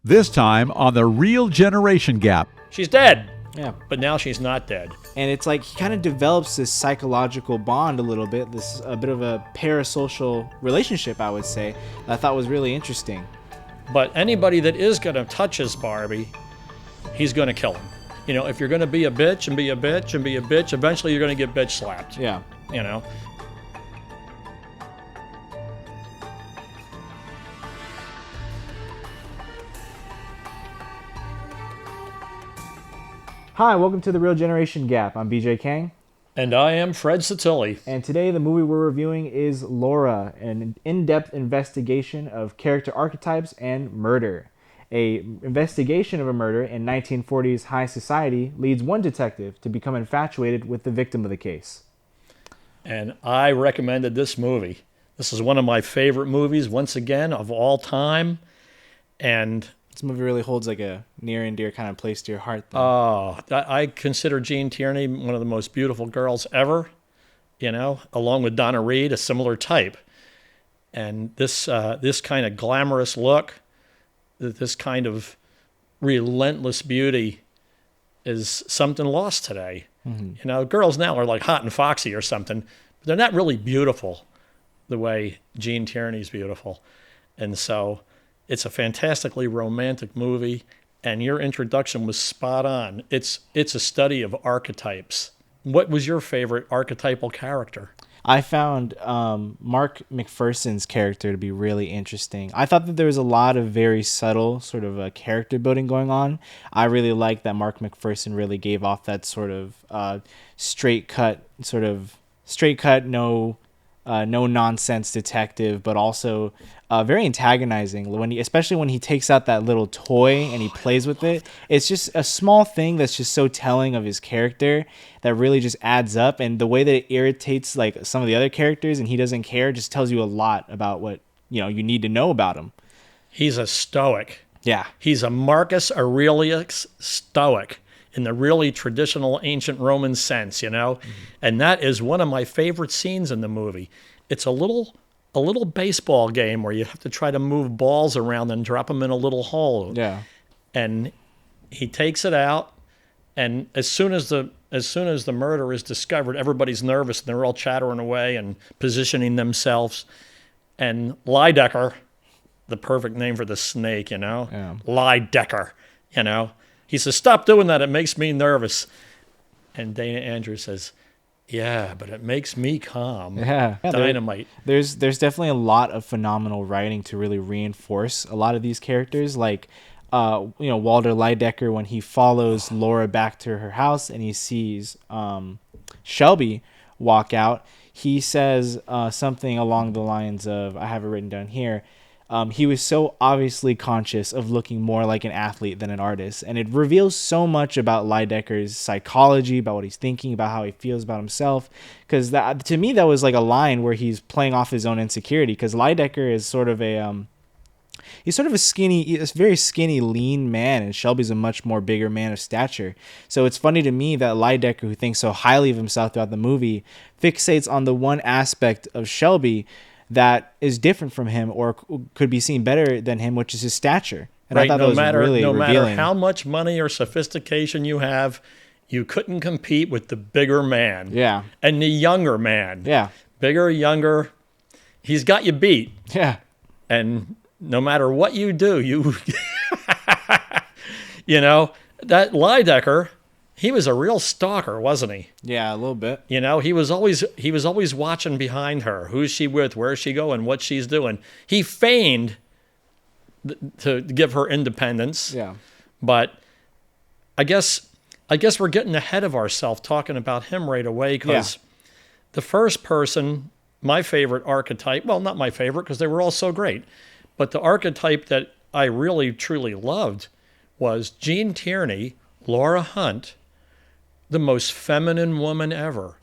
This time on The Real Generation Gap. She's dead. Yeah. But now she's not dead. And it's like he kind of develops this psychological bond a little bit, a bit of a parasocial relationship, I would say, that I thought was really interesting. But anybody that is going to touch his Barbie, he's going to kill him. You know, if you're going to be a bitch and be a bitch and be a bitch, eventually you're going to get bitch slapped. Yeah. You know? Hi, welcome to The Real Generation Gap. I'm BJ Kang. And I am Fred Satilli. And today the movie we're reviewing is Laura, an in-depth investigation of character archetypes and murder. A investigation of a murder in 1940s high society leads one detective to become infatuated with the victim of the case. And I recommended this movie. This is one of my favorite movies, once again, of all time. And this movie really holds like a near and dear kind of place to your heart. I consider Jean Tierney one of the most beautiful girls ever, you know, along with Donna Reed, a similar type. And this kind of glamorous look, this kind of relentless beauty is something lost today. Mm-hmm. You know, girls now are like hot and foxy or something, but they're not really beautiful the way Jean Tierney's beautiful. And so it's a fantastically romantic movie, and your introduction was spot on. It's a study of archetypes. What was your favorite archetypal character? I found Mark McPherson's character to be really interesting. I thought that there was a lot of very subtle sort of character building going on. I really liked that Mark McPherson really gave off that sort of straight cut, no nonsense detective, but also very antagonizing. Especially when he takes out that little toy and he plays with it. It's just a small thing that's just so telling of his character that really just adds up. And the way that it irritates like some of the other characters and he doesn't care just tells you a lot about what you need to know about him. He's a stoic. Yeah. He's a Marcus Aurelius stoic in the really traditional ancient Roman sense, you know? Mm-hmm. And that is one of my favorite scenes in the movie. It's a little baseball game where you have to try to move balls around and drop them in a little hole. Yeah. And he takes it out, and as soon as the murder is discovered, everybody's nervous and they're all chattering away and positioning themselves. And Lydecker, the perfect name for the snake, Yeah. Lydecker, he says, "Stop doing that. It makes me nervous." And Dana Andrews says, "Yeah, but it makes me calm." Yeah. Dynamite. There's definitely a lot of phenomenal writing to really reinforce a lot of these characters. Like, Walter Lydecker, when he follows Laura back to her house and he sees Shelby walk out, he says something along the lines of, I have it written down here, he was so obviously conscious of looking more like an athlete than an artist. And it reveals so much about Lydecker's psychology, about what he's thinking, about how he feels about himself. Because to me, that was like a line where he's playing off his own insecurity. Because Lydecker is sort of a very skinny, lean man, and Shelby's a much more bigger man of stature. So it's funny to me that Lydecker, who thinks so highly of himself throughout the movie, fixates on the one aspect of Shelby that is different from him or could be seen better than him, which is his stature. And right, I thought that was really no revealing. matter how much money or sophistication you have, you couldn't compete with the bigger man. Yeah. And the younger man. Yeah. Bigger, younger, he's got you beat. Yeah. And no matter what you do, that Lydecker, he was a real stalker, wasn't he? Yeah, a little bit. He was always watching behind her. Who's she with? Where's she going? What she's doing? He feigned to give her independence. Yeah. But I guess we're getting ahead of ourselves talking about him right away because the first person, my favorite archetype, well, not my favorite because they were all so great, but the archetype that I really, truly loved was Jean Tierney, Laura Hunt, the most feminine woman ever.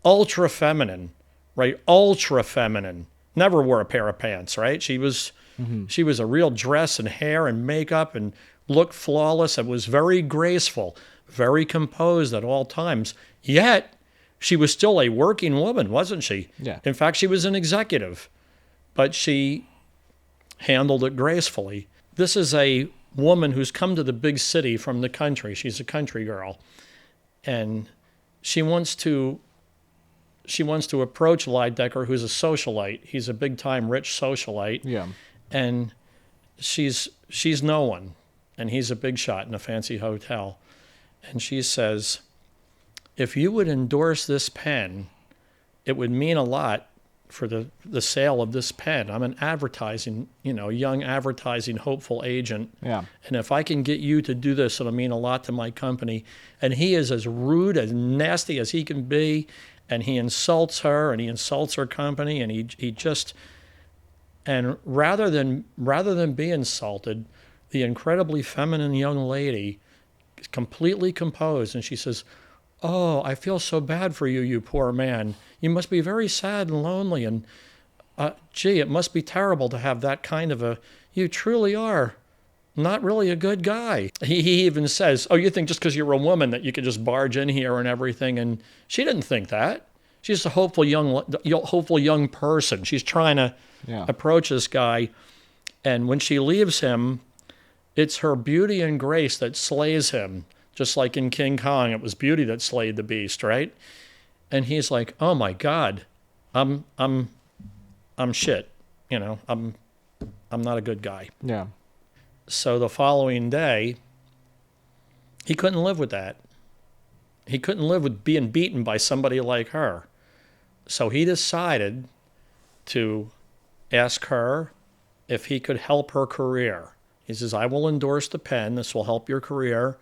Ultra feminine, right? Ultra feminine. Never wore a pair of pants, right? She was a real dress and hair and makeup and looked flawless and was very graceful, very composed at all times. Yet, she was still a working woman, wasn't she? Yeah. In fact, she was an executive, but she handled it gracefully. This is a woman who's come to the big city from the country. She's a country girl, and she wants to approach Lydecker, who's a socialite. He's a big-time rich socialite. Yeah. And she's no one, and he's a big shot in a fancy hotel. And she says, if you would endorse this pen, it would mean a lot for the sale of this pen. I'm an advertising, young advertising hopeful agent. Yeah. And if I can get you to do this, it'll mean a lot to my company. And he is as rude, as nasty as he can be. And he insults her, and he insults her company, and he just, and rather than be insulted, the incredibly feminine young lady is completely composed, and she says, "Oh, I feel so bad for you, you poor man. You must be very sad and lonely, and gee, it must be terrible to have that kind of a, you truly are not really a good guy." He even says, "Oh, you think just because you're a woman that you could just barge in here and everything?" And she didn't think that. She's a hopeful young person. She's trying to approach this guy. And when she leaves him, it's her beauty and grace that slays him. Just like in King Kong, it was beauty that slayed the beast, right? And he's like, "Oh my God, I'm shit. I'm not a good guy." Yeah. So the following day, he couldn't live with that. He couldn't live with being beaten by somebody like her. So he decided to ask her if he could help her career. He says, "I will endorse the pen. This will help your career.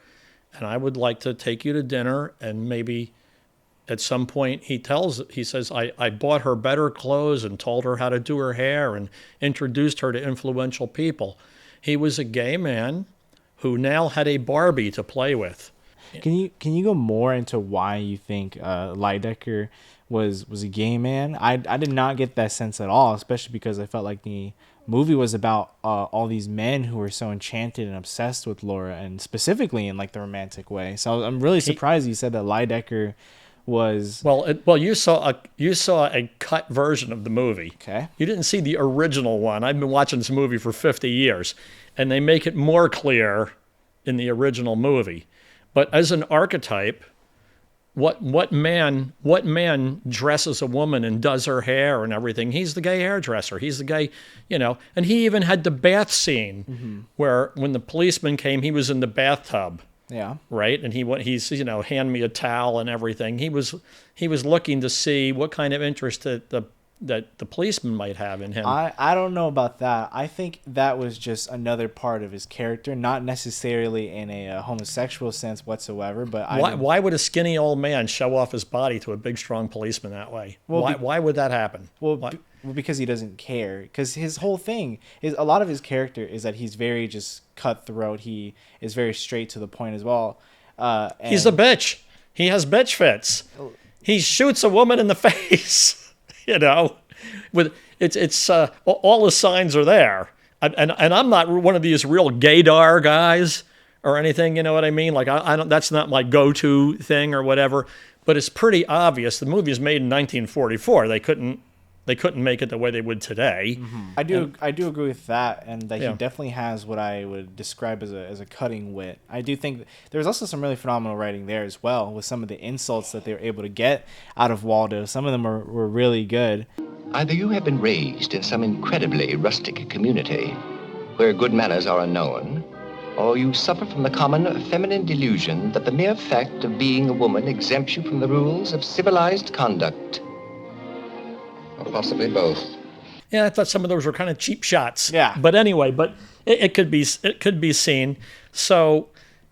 And I would like to take you to dinner." And maybe at some point he says, I bought her better clothes and told her how to do her hair and introduced her to influential people. He was a gay man who now had a Barbie to play with. Can you go more into why you think Lydecker was a gay man? I did not get that sense at all, especially because I felt like the movie was about all these men who were so enchanted and obsessed with Laura, and specifically in like the romantic way. So I'm really surprised you said that Lydecker was you saw a cut version of the movie. Okay. You didn't see the original one. I've been watching this movie for 50 years, and they make it more clear in the original movie. But as an archetype, what man dresses a woman and does her hair and everything? He's the gay hairdresser. He's the gay, and he even had the bath scene where when the policeman came, he was in the bathtub. Yeah. Right. And he's hand me a towel and everything. He was looking to see what kind of interest that the policeman might have in him. I don't know about that. I think that was just another part of his character, not necessarily in a homosexual sense whatsoever. But why would a skinny old man show off his body to a big, strong policeman that way? Why would that happen? Well, because he doesn't care. Because his whole thing is, a lot of his character is that he's very just cutthroat. He is very straight to the point as well. He's a bitch. He has bitch fits. He shoots a woman in the face. With it's all the signs are there, and I'm not one of these real gaydar guys or anything. You know what I mean? Like I don't. That's not my go-to thing or whatever. But it's pretty obvious. The movie was made in 1944. They couldn't make it the way they would today. Mm-hmm. I do agree with that, and that he definitely has what I would describe as a cutting wit. I do think there's also some really phenomenal writing there as well, with some of the insults that they were able to get out of Waldo. Some of them were really good. Either you have been raised in some incredibly rustic community where good manners are unknown, or you suffer from the common feminine delusion that the mere fact of being a woman exempts you from the rules of civilized conduct. Or possibly both. Yeah, I thought some of those were kind of cheap shots. Yeah. But anyway, it could be seen. So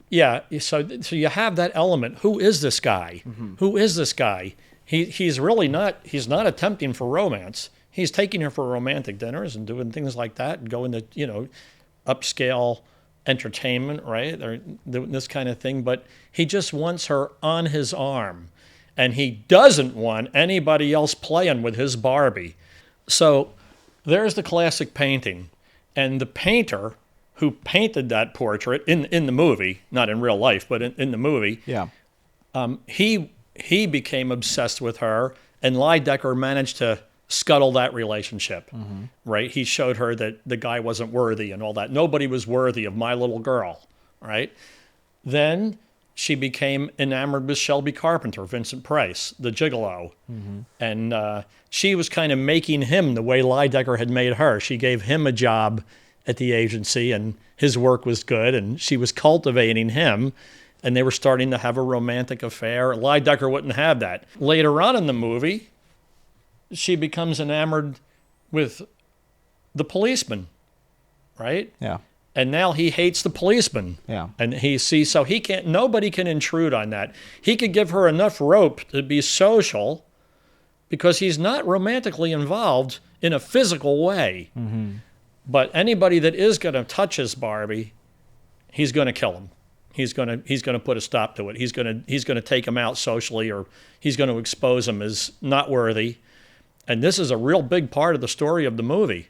yeah, so you have that element. Who is this guy? Mm-hmm. Who is this guy? He's not attempting for romance. He's taking her for romantic dinners and doing things like that, and going to upscale entertainment, right? Or this kind of thing. But he just wants her on his arm. And he doesn't want anybody else playing with his Barbie. So there's the classic painting. And the painter who painted that portrait in the movie, not in real life, but in the movie, he became obsessed with her, and Lydecker managed to scuttle that relationship, right? He showed her that the guy wasn't worthy and all that. Nobody was worthy of my little girl, right? Then she became enamored with Shelby Carpenter, Vincent Price, the gigolo. And she was kind of making him the way Lydecker had made her. She gave him a job at the agency, and his work was good, and she was cultivating him, and they were starting to have a romantic affair. Lydecker wouldn't have that. Later on in the movie, she becomes enamored with the policeman, right? Yeah. And now he hates the policeman. Yeah. And he sees, so he can't, nobody can intrude on that. He could give her enough rope to be social because he's not romantically involved in a physical way. But anybody that is going to touch his Barbie, he's going to kill him. He's going to put a stop to it. He's going to take him out socially, or he's going to expose him as not worthy. And this is a real big part of the story of the movie.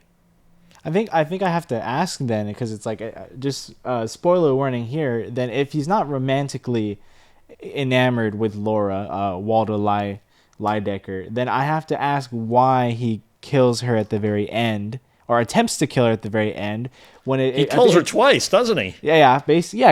I think I have to ask then, because it's like just spoiler warning here. Then if he's not romantically enamored with Laura, Walter Lydecker, then I have to ask why he kills her at the very end, or attempts to kill her at the very end. When he kills her twice, doesn't he? Yeah,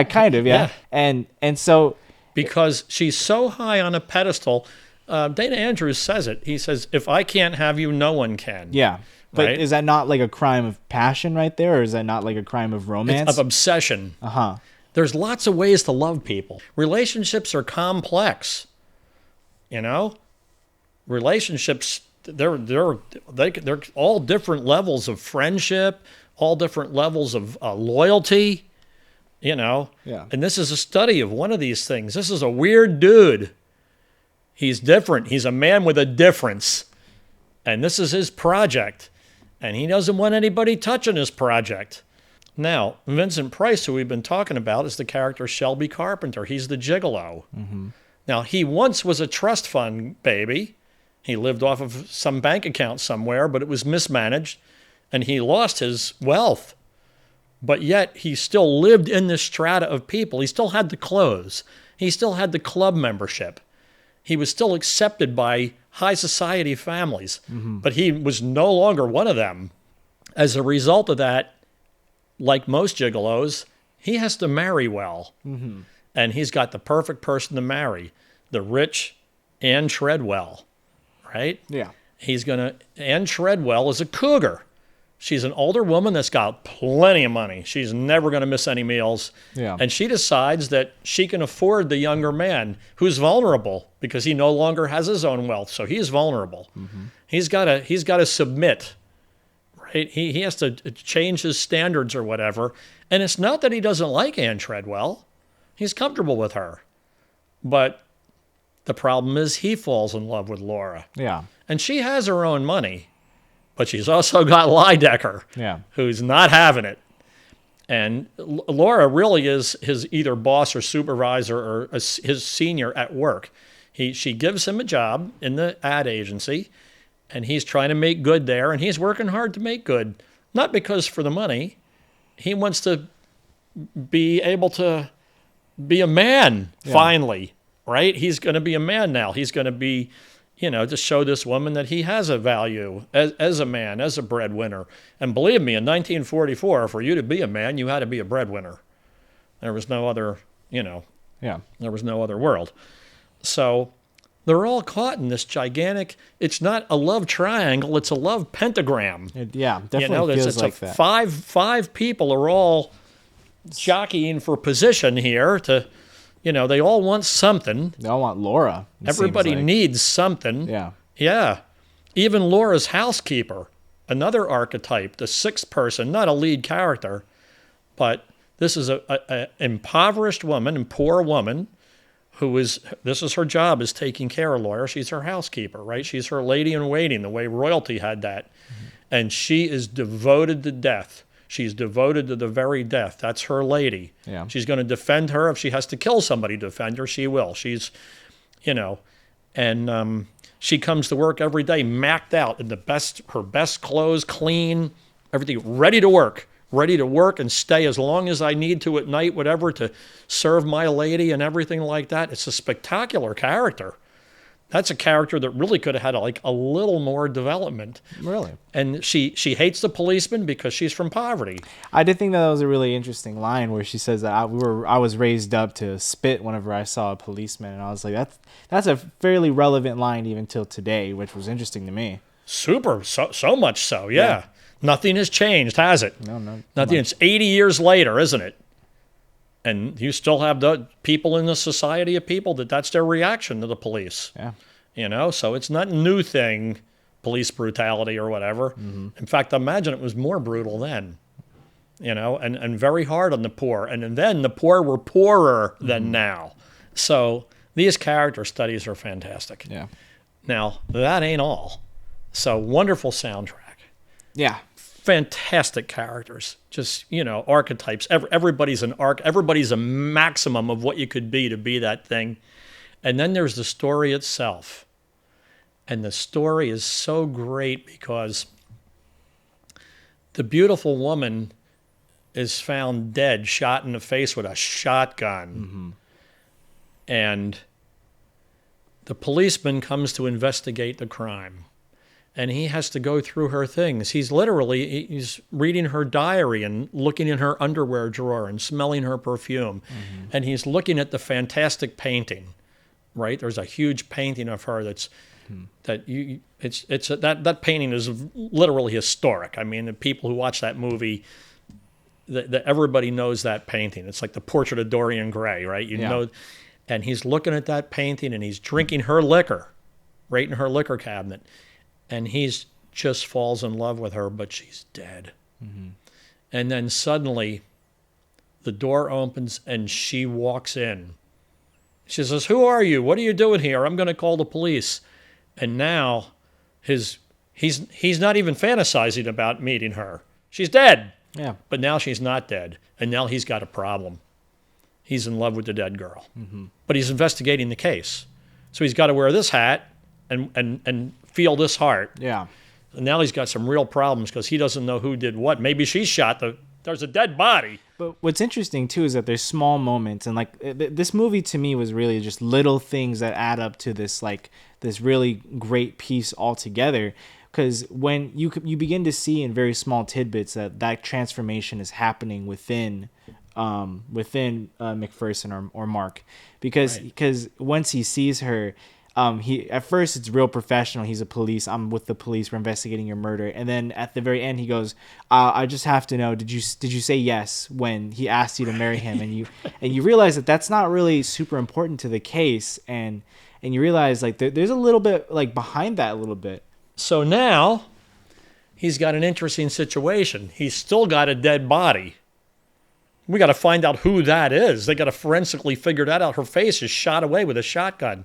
kind of, yeah. And so because she's so high on a pedestal. Dana Andrews says it. He says, "If I can't have you, no one can." Yeah. But right? Is that not like a crime of passion right there, or is that not like a crime of romance? It's of obsession. There's lots of ways to love people. Relationships are complex. You know? Relationships, they're all different levels of friendship, all different levels of loyalty, you know? Yeah. And this is a study of one of these things. This is a weird dude. He's different. He's a man with a difference. And this is his project. And he doesn't want anybody touching his project. Now, Vincent Price, who we've been talking about, is the character Shelby Carpenter. He's the gigolo. Now, he once was a trust fund baby. He lived off of some bank account somewhere, but it was mismanaged, and he lost his wealth. But yet, he still lived in this strata of people. He still had the clothes. He still had the club membership. He was still accepted by high society families, but he was no longer one of them. As a result of that, like most gigolos, he has to marry well. And he's got the perfect person to marry, the rich Anne Treadwell, right? Yeah. Anne Treadwell is a cougar. She's an older woman that's got plenty of money. She's never going to miss any meals. Yeah. And she decides that she can afford the younger man who's vulnerable because he no longer has his own wealth. So he's vulnerable. He's got to submit, right? He has to change his standards or whatever. And it's not that he doesn't like Anne Treadwell. He's comfortable with her. But the problem is he falls in love with Laura. Yeah. And she has her own money. But she's also got Lydecker, who's not having it. And Laura really is his either boss or supervisor or his senior at work. She gives him a job in the ad agency, and he's trying to make good there, and he's working hard to make good. Not because for the money. He wants to be able to be a man, finally, right? He's going to be a man now. He's going to be... to show this woman that he has a value as a man, as a breadwinner. And believe me, in 1944, for you to be a man, you had to be a breadwinner. There was no other, there was no other world. So they're all caught in this gigantic, it's not a love triangle, it's a love pentagram. Definitely feels like that. Five people are all jockeying for position here to... they all want something. They all want Laura. Everybody needs something. Yeah. Even Laura's housekeeper, another archetype, the sixth person, not a lead character, but this is a impoverished woman and poor woman this is her job, is taking care of Laura. She's her housekeeper, right? She's her lady in waiting, the way royalty had that. And she is devoted to death. She's devoted to the very death. That's her lady. Yeah. She's going to defend her. If she has to kill somebody to defend her, she will. She's, and she comes to work every day, macked out in her best clothes, clean, everything, ready to work and stay as long as I need to at night, whatever, to serve my lady and everything like that. It's a spectacular character. That's a character that really could have had a little more development. Really? And she hates the policeman because she's from poverty. I did think that was a really interesting line where she says that I was raised up to spit whenever I saw a policeman, and I was like, that's a fairly relevant line even till today, which was interesting to me. Super, so much so, yeah. Nothing has changed, has it? No, nothing. much. It's 80 years later, isn't it? And you still have the people in the society of people that's their reaction to the police. Yeah. So it's not a new thing, police brutality or whatever. Mm-hmm. In fact, I imagine it was more brutal then, and very hard on the poor. And then the poor were poorer than now. So these character studies are fantastic. Yeah. Now, that ain't all. So wonderful soundtrack. Yeah. Fantastic characters, just archetypes. Everybody's an arc. Everybody's a maximum of what you could be to be that thing. And then there's the story itself, and the story is so great because the beautiful woman is found dead, shot in the face with a shotgun, and the policeman comes to investigate the crime. And he has to go through her things. He's reading her diary and looking in her underwear drawer and smelling her perfume. Mm-hmm. And he's looking at the fantastic painting, right? There's a huge painting of her that painting is literally historic. I mean, the people who watch that movie, everybody knows that painting. It's like the portrait of Dorian Gray, right? And he's looking at that painting and he's drinking her liquor right in her liquor cabinet. And he's just falls in love with her, but she's dead. Mm-hmm. And then suddenly the door opens and she walks in. She says, "Who are you? What are you doing here? I'm going to call the police." And now he's not even fantasizing about meeting her. She's dead. Yeah. But now she's not dead. And now he's got a problem. He's in love with the dead girl. Mm-hmm. But he's investigating the case. So he's got to wear this hat and feel this heart. Yeah. And now he's got some real problems because he doesn't know who did what. Maybe she shot there's a dead body. But what's interesting too is that there's small moments, and this movie to me was really just little things that add up to this really great piece altogether. Because when you begin to see in very small tidbits that transformation is happening within McPherson or Mark, because once he sees her. He at first it's real professional. He's a police. I'm with the police. We're investigating your murder. And then at the very end, he goes, "I just have to know. Did you say yes when he asked you to marry him?" And you realize that that's not really super important to the case. And you realize there's a little bit behind that a little bit. So now he's got an interesting situation. He's still got a dead body. We got to find out who that is. They got to forensically figure that out. Her face is shot away with a shotgun.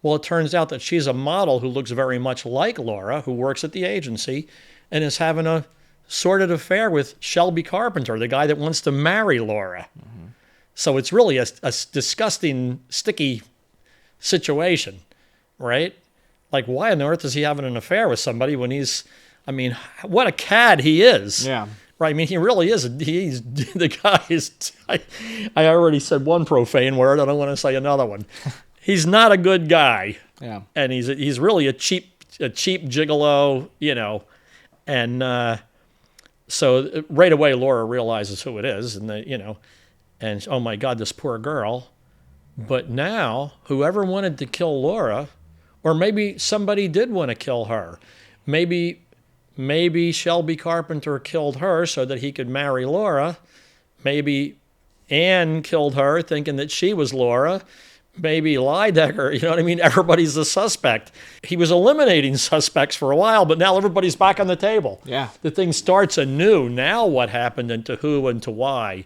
Well, it turns out that she's a model who looks very much like Laura, who works at the agency, and is having a sordid affair with Shelby Carpenter, the guy that wants to marry Laura. Mm-hmm. So it's really a disgusting, sticky situation, right? Like, why on earth is he having an affair with somebody when what a cad he is. Yeah. Right, I mean, he really is. The guy is, I already said one profane word, I don't want to say another one. He's not a good guy. Yeah. And he's really a cheap gigolo, and so right away Laura realizes who it is, and and oh my God, this poor girl. But now whoever wanted to kill Laura, or maybe somebody did want to kill her, maybe Shelby Carpenter killed her so that he could marry Laura, maybe Anne killed her thinking that she was Laura. Maybe Lydecker, you know what I mean? Everybody's a suspect. He was eliminating suspects for a while, but now everybody's back on the table. Yeah. The thing starts anew. Now what happened and to who and to why?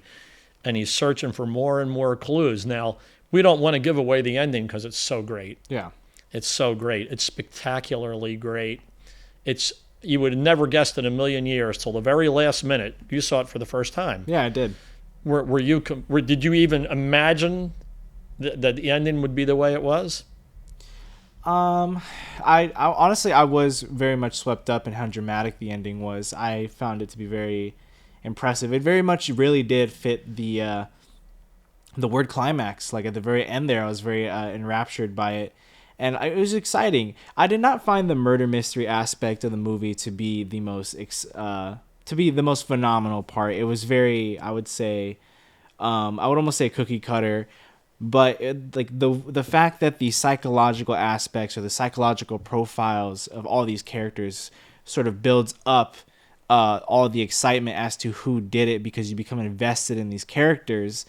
And he's searching for more and more clues. Now, we don't want to give away the ending because it's so great. Yeah. It's so great. It's spectacularly great. You would have never guessed in a million years till the very last minute. You saw it for the first time. Yeah, I did. Did you even imagine that the ending would be the way it was? I honestly I was very much swept up in how dramatic the ending was. I found it to be very impressive. It very much really did fit the word climax. Like at the very end there, I was very enraptured by it. And it was exciting. I did not find the murder mystery aspect of the movie to be the most phenomenal part. It was very, I would say, I would almost say cookie cutter, but the fact that the psychological aspects or the psychological profiles of all these characters sort of builds up all the excitement as to who did it, because you become invested in these characters.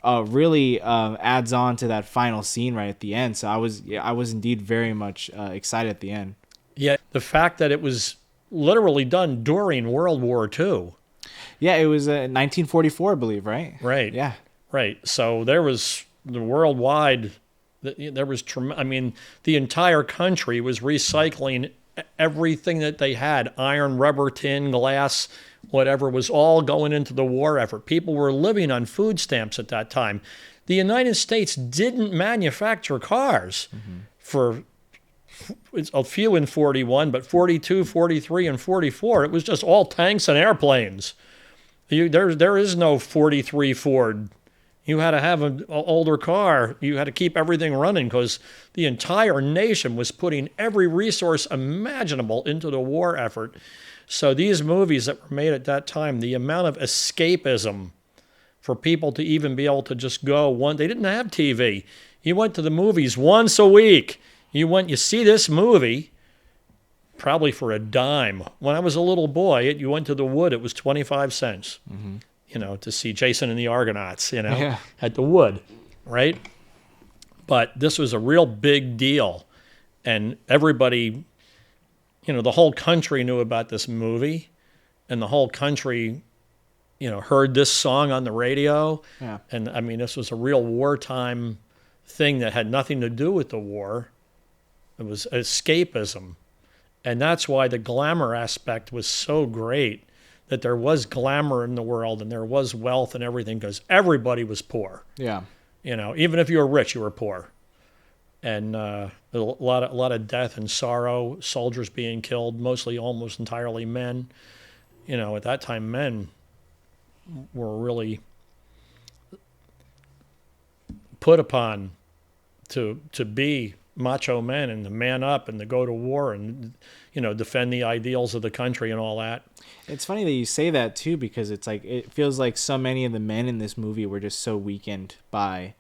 Really adds on to that final scene right at the end. So I was indeed very much excited at the end. Yeah, the fact that it was literally done during World War II. Yeah, it was 1944, I believe, right? Right. Yeah. Right. So there was the worldwide. There was the entire country was recycling everything that they had: iron, rubber, tin, glass, whatever, was all going into the war effort. People were living on food stamps at that time. The United States didn't manufacture cars for a few in 41, but 42, 43, and 44, it was just all tanks and airplanes. There is no 43 Ford. You had to have an older car. You had to keep everything running because the entire nation was putting every resource imaginable into the war effort. So these movies that were made at that time, the amount of escapism for people to even be able to just go they didn't have TV. You went to the movies once a week. You see this movie probably for a dime. When I was a little boy, you went to the Wood, it was 25 cents. To see Jason and the Argonauts, at the Wood, right? But this was a real big deal. And everybody, the whole country knew about this movie, and the whole country, heard this song on the radio. Yeah. And this was a real wartime thing that had nothing to do with the war. It was escapism. And that's why the glamour aspect was so great, that there was glamour in the world and there was wealth and everything, because everybody was poor. Yeah. Even if you were rich, you were poor. And a lot of death and sorrow, soldiers being killed, mostly almost entirely men. At that time, men were really put upon to be macho men and to man up and to go to war and defend the ideals of the country and all that. It's funny that you say that too, because it's like it feels like so many of the men in this movie were just so weakened by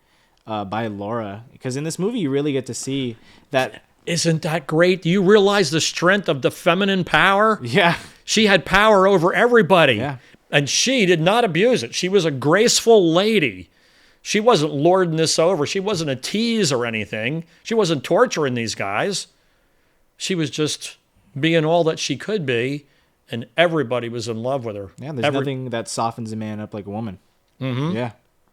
Laura, because in this movie you really get to see that. Isn't that great? Do you realize the strength of the feminine power? Yeah. She had power over everybody. Yeah. And she did not abuse it. She was a graceful lady. She wasn't lording this over. She wasn't a tease or anything. She wasn't torturing these guys. She was just being all that she could be, and everybody was in love with her. Yeah, there's nothing that softens a man up like a woman. Mm-hmm. Yeah,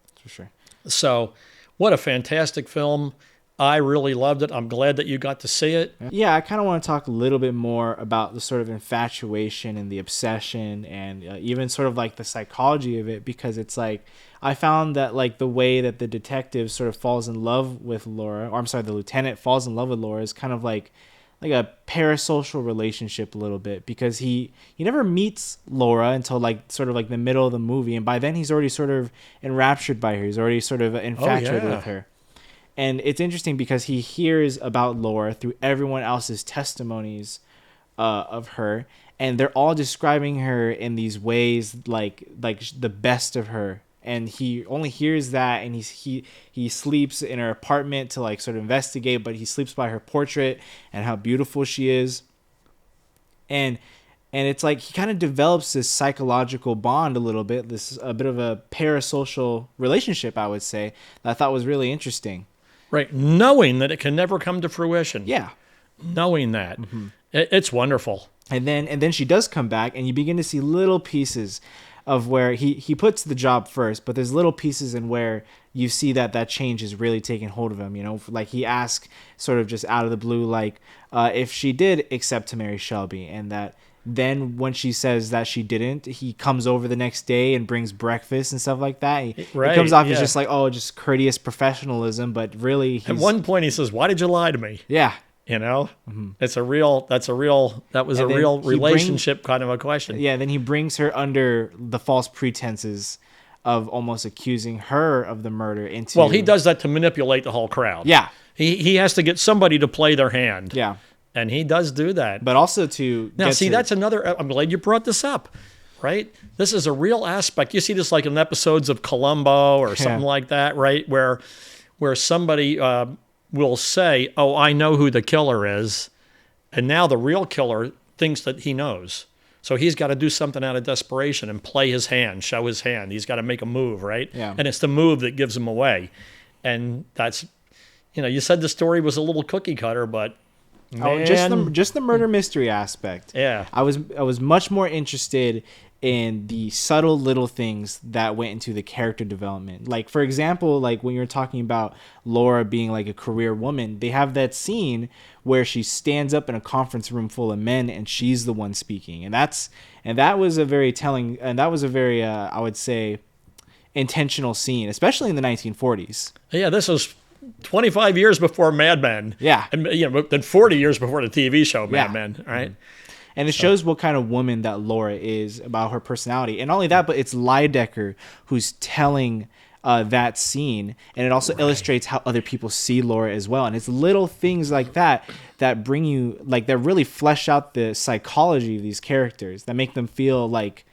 that's for sure. So, what a fantastic film. I really loved it. I'm glad that you got to see it. Yeah, I kind of want to talk a little bit more about the sort of infatuation and the obsession and even sort of like the psychology of it, because it's like I found that like the way that the detective sort of falls in love with Laura, or I'm sorry, the lieutenant falls in love with Laura is kind of like a parasocial relationship a little bit, because he never meets Laura until like sort of like the middle of the movie, and by then he's already sort of enraptured by her. He's already sort of infatuated with her. And it's interesting because he hears about Laura through everyone else's testimonies of her, and they're all describing her in these ways like the best of her. And he only hears that, and he sleeps in her apartment to like sort of investigate, but he sleeps by her portrait and how beautiful she is. And it's like he kind of develops this psychological bond a little bit, a bit of a parasocial relationship, I would say, that I thought was really interesting. Right, knowing that it can never come to fruition. Yeah. Knowing that. It's wonderful. And then she does come back, and you begin to see little pieces of where he puts the job first, but there's little pieces in where you see that change is really taking hold of him. Like he asks sort of just out of the blue, like if she did accept to marry Shelby, and that then when she says that she didn't, he comes over the next day and brings breakfast and stuff like that. It comes off as just like, just courteous professionalism, but really at one point he says, "Why did you lie to me?" Yeah. That was a real relationship kind of a question. Yeah, then he brings her under the false pretenses of almost accusing her of the murder into. Well, he does that to manipulate the whole crowd. Yeah. He has to get somebody to play their hand. Yeah. And he does do that. But also to now, get see, to, that's another. I'm glad you brought this up, right? This is a real aspect. You see this like in episodes of Columbo or something like that, right? Where somebody will say, "Oh, I know who the killer is," and now the real killer thinks that he knows. So he's got to do something out of desperation and play his hand, show his hand. He's got to make a move, right? Yeah. And it's the move that gives him away. And that's, you said the story was a little cookie cutter, but man, just the murder mystery aspect. Yeah. I was much more interested in the subtle little things that went into the character development. Like, for example, like when you're talking about Laura being like a career woman, they have that scene where she stands up in a conference room full of men and she's the one speaking. And that was a very telling, and that was a very, I would say, intentional scene, especially in the 1940s. Yeah, this was 25 years before Mad Men. Yeah. And then 40 years before the TV show Mad Men, right? And it shows what kind of woman that Laura is, about her personality. And not only that, but it's Lydecker who's telling that scene. And it also illustrates how other people see Laura as well. And it's little things like that bring you, like, that really flesh out the psychology of these characters, that make them feel like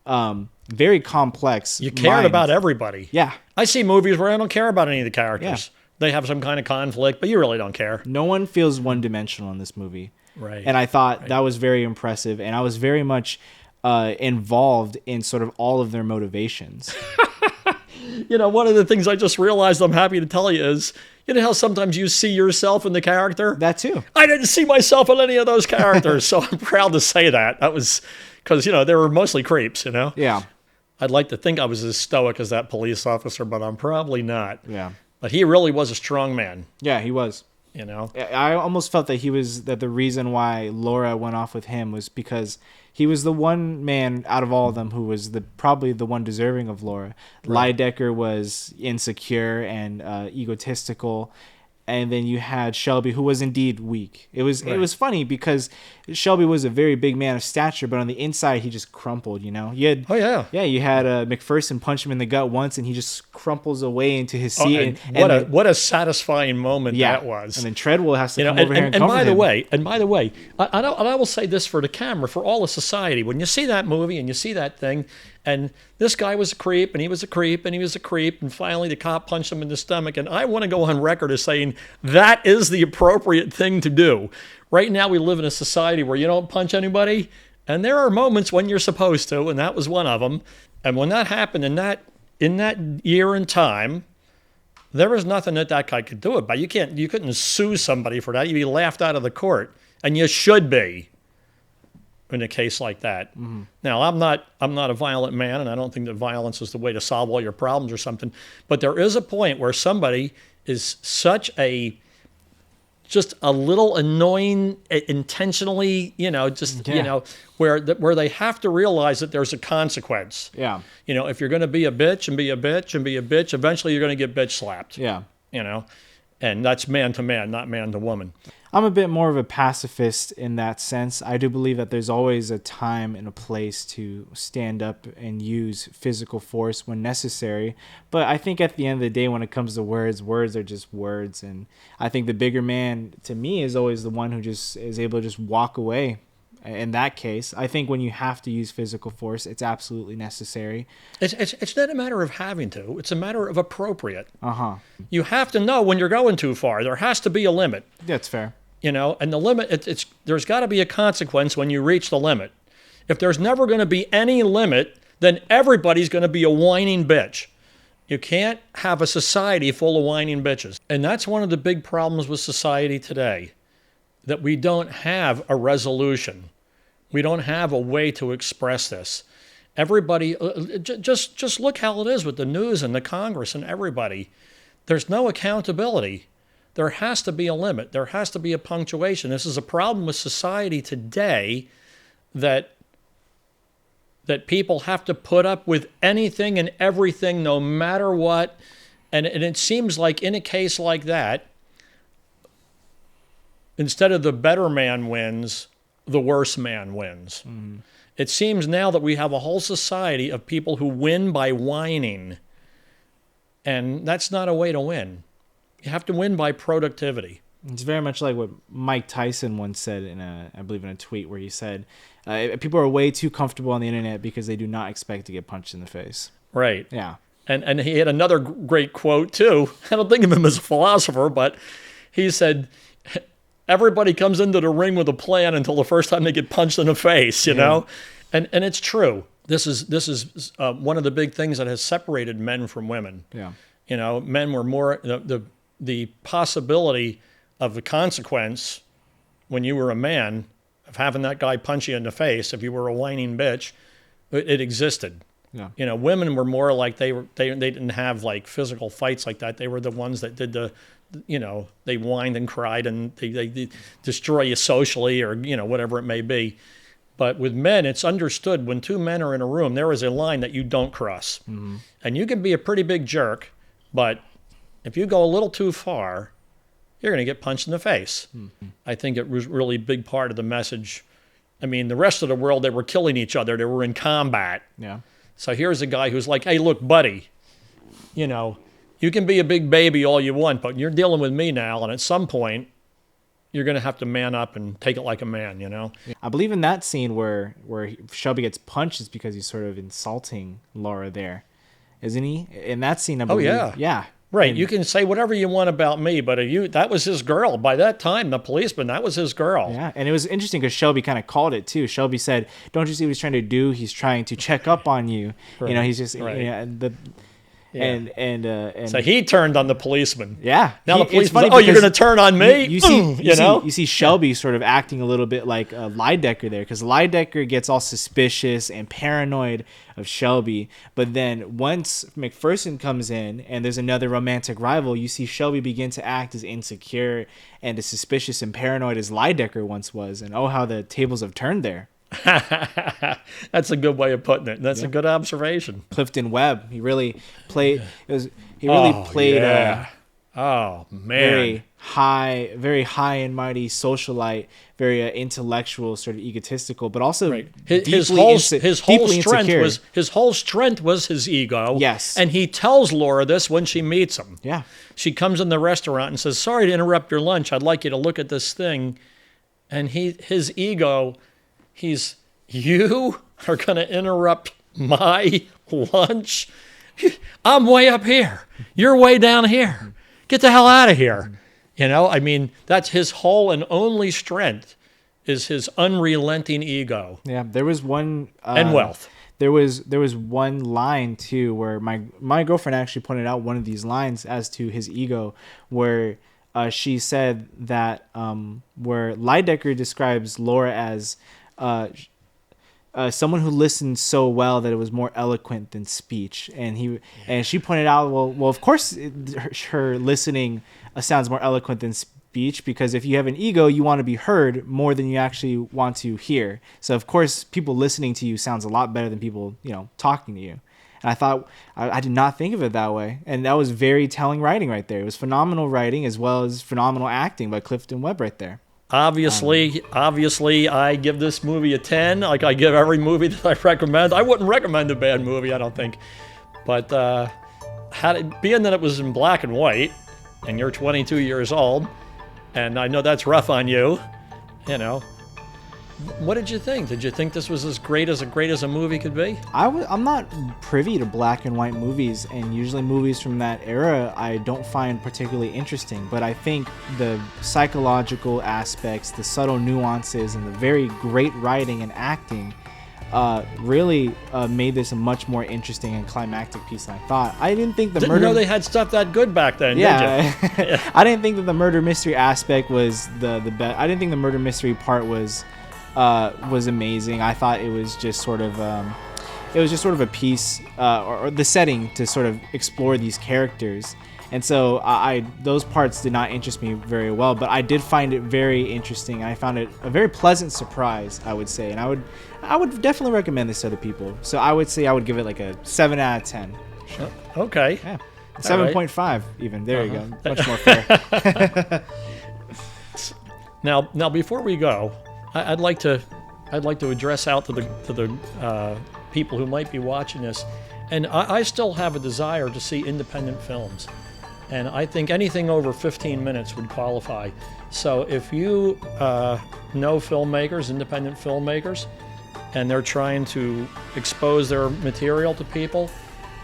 very complex. You cared about everybody. Yeah. I see movies where I don't care about any of the characters. Yeah. They have some kind of conflict, but you really don't care. No one feels one-dimensional in this movie. Right. And I thought that was very impressive. And I was very much involved in sort of all of their motivations. One of the things I just realized I'm happy to tell you is, how sometimes you see yourself in the character? That too. I didn't see myself in any of those characters, so I'm proud to say that. That was because, they were mostly creeps, Yeah. I'd like to think I was as stoic as that police officer, but I'm probably not. Yeah. But he really was a strong man. Yeah, he was. I almost felt that that the reason why Laura went off with him was because he was the one man out of all of them who was probably the one deserving of Laura. Right. Lydecker was insecure and egotistical. And then you had Shelby, who was indeed weak. It was funny because Shelby was a very big man of stature, but on the inside he just crumpled. You had you had McPherson punch him in the gut once, and he just crumples away into his seat. What a satisfying moment that was. And then Treadwell has to come over here and comfort him. And by the way, I will say this for the camera, for all of society: when you see that movie and you see that thing, and this guy was a creep, and he was a creep, and he was a creep, and finally the cop punched him in the stomach. And I want to go on record as saying that is the appropriate thing to do. Right now we live in a society where you don't punch anybody, and there are moments when you're supposed to, and that was one of them. And when that happened in that year and time, there was nothing that guy could do about. You couldn't sue somebody for that. You'd be laughed out of the court, and you should be in a case like that. Mm-hmm. Now, I'm not a violent man, and I don't think that violence is the way to solve all your problems or something. But there is a point where somebody is just a little annoying intentionally, where they have to realize that there's a consequence. Yeah. If you're going to be a bitch and be a bitch and be a bitch, eventually you're going to get bitch slapped. Yeah. And that's man to man, not man to woman. I'm a bit more of a pacifist in that sense. I do believe that there's always a time and a place to stand up and use physical force when necessary. But I think at the end of the day, when it comes to words are just words. And I think the bigger man, to me, is always the one who just is able to just walk away. In that case, I think when you have to use physical force, it's absolutely necessary. It's not a matter of having to. It's a matter of appropriate. Uh-huh. You have to know when you're going too far. There has to be a limit. That's fair. And the limit, there's got to be a consequence when you reach the limit. If there's never going to be any limit, then everybody's going to be a whining bitch. You can't have a society full of whining bitches. And that's one of the big problems with society today, that we don't have a resolution. We don't have a way to express this. Everybody, just look how it is with the news and the Congress and everybody. There's no accountability. There has to be a limit. There has to be a punctuation. This is a problem with society today, that people have to put up with anything and everything no matter what. And it seems like in a case like that, instead of the better man wins, the worse man wins. Mm. It seems now that we have a whole society of people who win by whining. And that's not a way to win. You have to win by productivity. It's very much like what Mike Tyson once said I believe in a tweet where he said, people are way too comfortable on the internet because they do not expect to get punched in the face. Right. Yeah. And he had another great quote too. I don't think of him as a philosopher, but he said, everybody comes into the ring with a plan until the first time they get punched in the face, you know? And it's true. This is one of the big things that has separated men from women. Yeah. You know, men were more, the possibility of the consequence when you were a man of having that guy punch you in the face, if you were a whining bitch, it existed. Yeah. You know, women were more like they didn't have like physical fights like that. They were the ones that did they whined and cried and they destroy you socially or, whatever it may be. But with men, it's understood when two men are in a room, there is a line that you don't cross. Mm-hmm. And you can be a pretty big jerk, but if you go a little too far, you're going to get punched in the face. Mm-hmm. I think it was really a big part of the message. I mean, the rest of the world, they were killing each other. They were in combat. Yeah. So here's a guy who's like, hey, look, buddy, you can be a big baby all you want, but you're dealing with me now. And at some point, you're going to have to man up and take it like a man, I believe in that scene where Shelby gets punched is because he's sort of insulting Laura there. Isn't he? In that scene, I believe. Oh, yeah. Yeah. Right. You can say whatever you want about me, but that was his girl. By that time, the policeman, that was his girl. Yeah, and it was interesting because Shelby kind of called it too. Shelby said, "Don't you see what he's trying to do? He's trying to check up on you. Right. He's just and so he turned on the policeman. Yeah. Now the policeman, you're going to turn on me? You see Shelby sort of acting a little bit like Lidecker there, because Lidecker gets all suspicious and paranoid of Shelby. But then once McPherson comes in and there's another romantic rival, you see Shelby begin to act as insecure and as suspicious and paranoid as Lidecker once was. And oh, how the tables have turned there. That's a good way of putting it. That's a good observation. Clifton Webb, he really played. Oh man, very high and mighty socialite, very intellectual, sort of egotistical, but also his whole strength was his ego. Yes, and he tells Laura this when she meets him. Yeah, she comes in the restaurant and says, "Sorry to interrupt your lunch. I'd like you to look at this thing," and his ego. You are going to interrupt my lunch? I'm way up here. You're way down here. Get the hell out of here. That's his whole and only strength is his unrelenting ego. Yeah, there was one... and wealth. There was one line, too, where my girlfriend actually pointed out one of these lines as to his ego, where she said that where Lidecker describes Laura as... someone who listened so well that it was more eloquent than speech, and she pointed out, well, of course, her listening sounds more eloquent than speech, because if you have an ego, you want to be heard more than you actually want to hear. So of course, people listening to you sounds a lot better than people talking to you. And I thought I did not think of it that way, and that was very telling writing right there. It was phenomenal writing as well as phenomenal acting by Clifton Webb right there. Obviously, I give this movie a 10, like I give every movie that I recommend. I wouldn't recommend a bad movie, I don't think. But being that it was in black and white, and you're 22 years old, and I know that's rough on you, what did you think? Did you think this was as great as a movie could be? I'm not privy to black and white movies, and usually movies from that era I don't find particularly interesting, but I think the psychological aspects, the subtle nuances, and the very great writing and acting really made this a much more interesting and climactic piece than I thought. I didn't think the Didn't know they had stuff that good back then, did you? I didn't think that the murder mystery aspect was the best. I didn't think the murder mystery part was amazing. I thought it was just sort of a piece or the setting to sort of explore these characters, and so those parts did not interest me very well, but I did find it very interesting. I found it a very pleasant surprise, I would say, and I would definitely recommend this to other people. So I would say I would give it like a 7 out of 10. Sure. Okay. Yeah. 7.5 even. There you go. Much more fair. Now before we go, I'd like to I'd like to address out to the people who might be watching this, and I still have a desire to see independent films, and I think anything over 15 minutes would qualify. So if you know filmmakers, independent filmmakers, and they're trying to expose their material to people,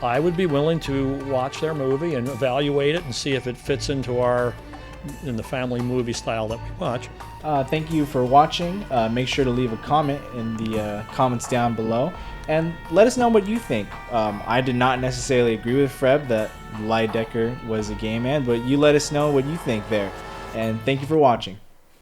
I would be willing to watch their movie and evaluate it and see if it fits into in the family movie style that we watch. Thank you for watching. Make sure to leave a comment in the comments down below, and let us know what you think. I did not necessarily agree with Freb that Lydecker was a gay man, but you let us know what you think there. And thank you for watching.